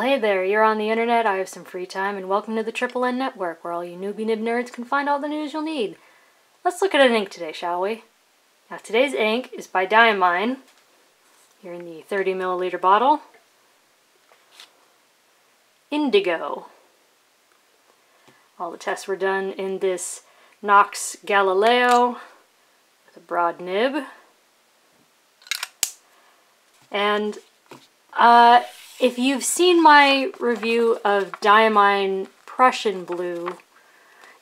hey there, you're on the internet, I have some free time, and welcome to the Triple N Network, where all you newbie nib nerds can find all the news you'll need. Let's look at an ink today, shall we? Now today's ink is by Diamine, here in the 30 milliliter bottle. Indigo. All the tests were done in this Knox Galileo with a broad nib. And if you've seen my review of Diamine Prussian Blue,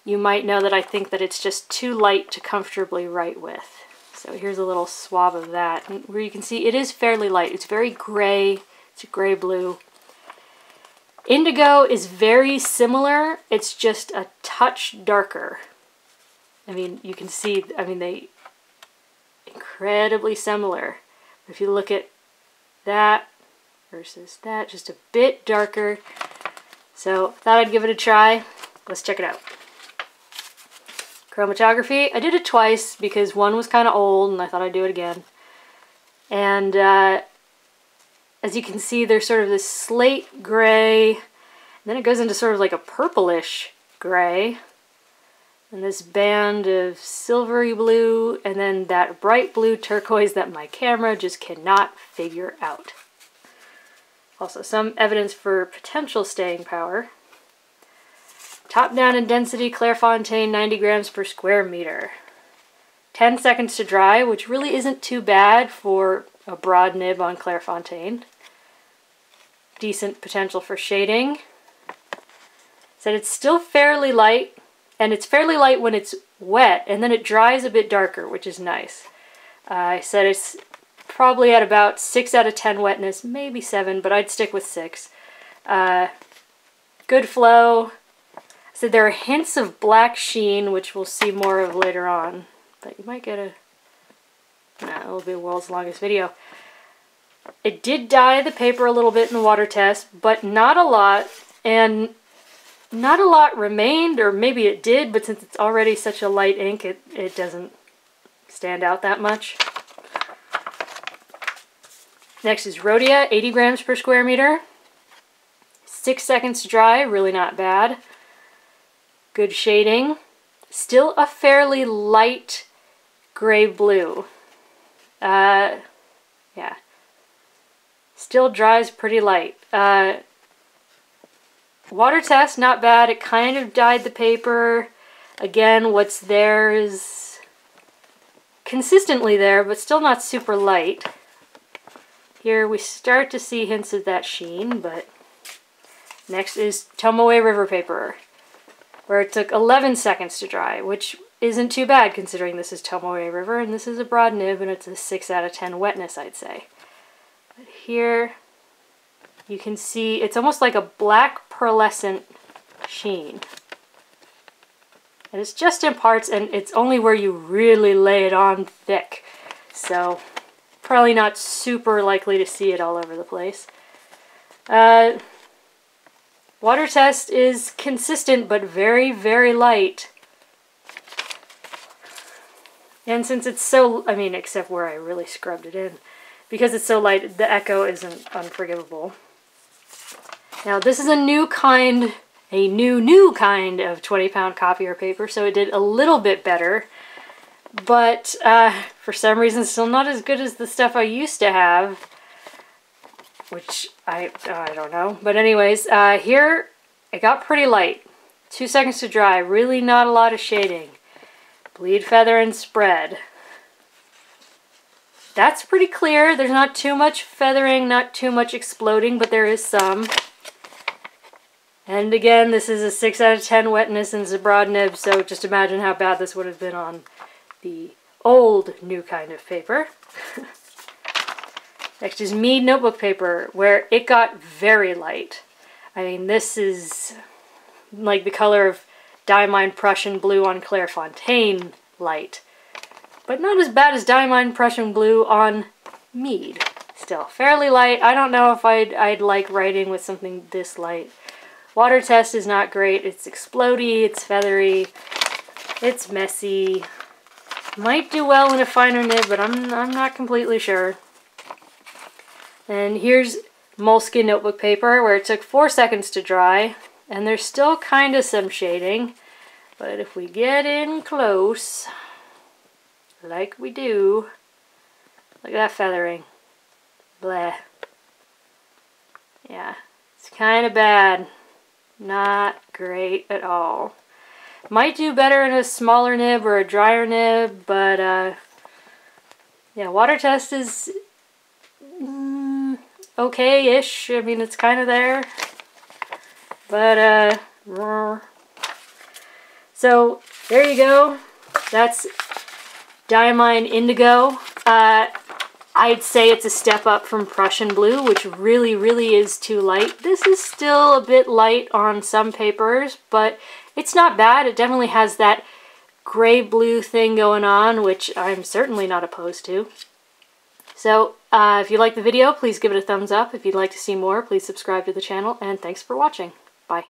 you might know that I think that it's just too light to comfortably write with. So here's a little swab of that, and where you can see it is fairly light. It's very gray. It's a gray blue. Indigo is very similar. It's just a touch darker. I mean, you can see, they incredibly similar. If you look at that versus that, just a bit darker. So thought I'd give it a try. Let's check it out. Chromatography, I did it twice because one was kind of old and I thought I'd do it again. And as you can see, there's sort of this slate gray, and then it goes into sort of like a purplish gray, and this band of silvery blue, and then that bright blue turquoise that my camera just cannot figure out. Also, some evidence for potential staying power. Top down in density, Clairefontaine, 90 grams per square meter. 10 seconds to dry, which really isn't too bad for a broad nib on Clairefontaine. Decent potential for shading. Said it's still fairly light, and it's fairly light when it's wet, and then it dries a bit darker, which is nice. I said it's probably at about 6 out of 10 wetness, maybe 7, but I'd stick with 6. Good flow. So there are hints of black sheen, which we'll see more of later on. But you might get it'll be the world's longest video. It did dye the paper a little bit in the water test, but not a lot. And not a lot remained, or maybe it did, but since it's already such a light ink, it doesn't stand out that much. Next is Rhodia, 80 grams per square meter. 6 seconds to dry, really not bad. Good shading. Still a fairly light gray blue. Yeah. Still dries pretty light. Water test, not bad. It kind of dyed the paper. Again, what's there is consistently there, but still not super light. Here we start to see hints of that sheen, but next is Tomoe River Paper, where it took 11 seconds to dry, which isn't too bad considering this is Tomoe River and this is a broad nib and it's a 6 out of 10 wetness, I'd say. But here you can see it's almost like a black pearlescent sheen. And it's just in parts, and it's only where you really lay it on thick. So probably not super likely to see it all over the place. Water test is consistent but very, very light. And since it's so, except where I really scrubbed it in, because it's so light, the echo isn't unforgivable. Now this is a new kind of 20-pound copier paper, so it did a little bit better. But for some reason still not as good as the stuff I used to have, which I don't know. But anyways, here it got pretty light. 2 seconds to dry, really not a lot of shading. Bleed, feather, and spread. That's pretty clear. There's not too much feathering, not too much exploding, but there is some. And again, this is a 6 out of 10 wetness and it's a broad nib, so just imagine how bad this would have been on the old new kind of paper. Next is Mead Notebook Paper, where it got very light. This is like the color of Diamine Prussian Blue on Clairefontaine light. But not as bad as Diamine Prussian Blue on Mead. Still fairly light. I don't know if I'd like writing with something this light. Water test is not great. It's explodey, it's feathery, it's messy. Might do well in a finer nib, but I'm not completely sure. And here's Moleskine notebook paper where it took 4 seconds to dry, and there's still kind of some shading, but if we get in close, like we do, look at that feathering. Bleh. Yeah, it's kind of bad. Not great at all. Might do better in a smaller nib or a drier nib, but yeah, water test is okay-ish. I mean, it's kind of there. But, so, there you go. That's Diamine Indigo. I'd say it's a step up from Prussian Blue, which really, really is too light. This is still a bit light on some papers, but it's not bad. It definitely has that gray-blue thing going on, which I'm certainly not opposed to. So, if you liked the video, please give it a thumbs up. If you'd like to see more, please subscribe to the channel, and thanks for watching.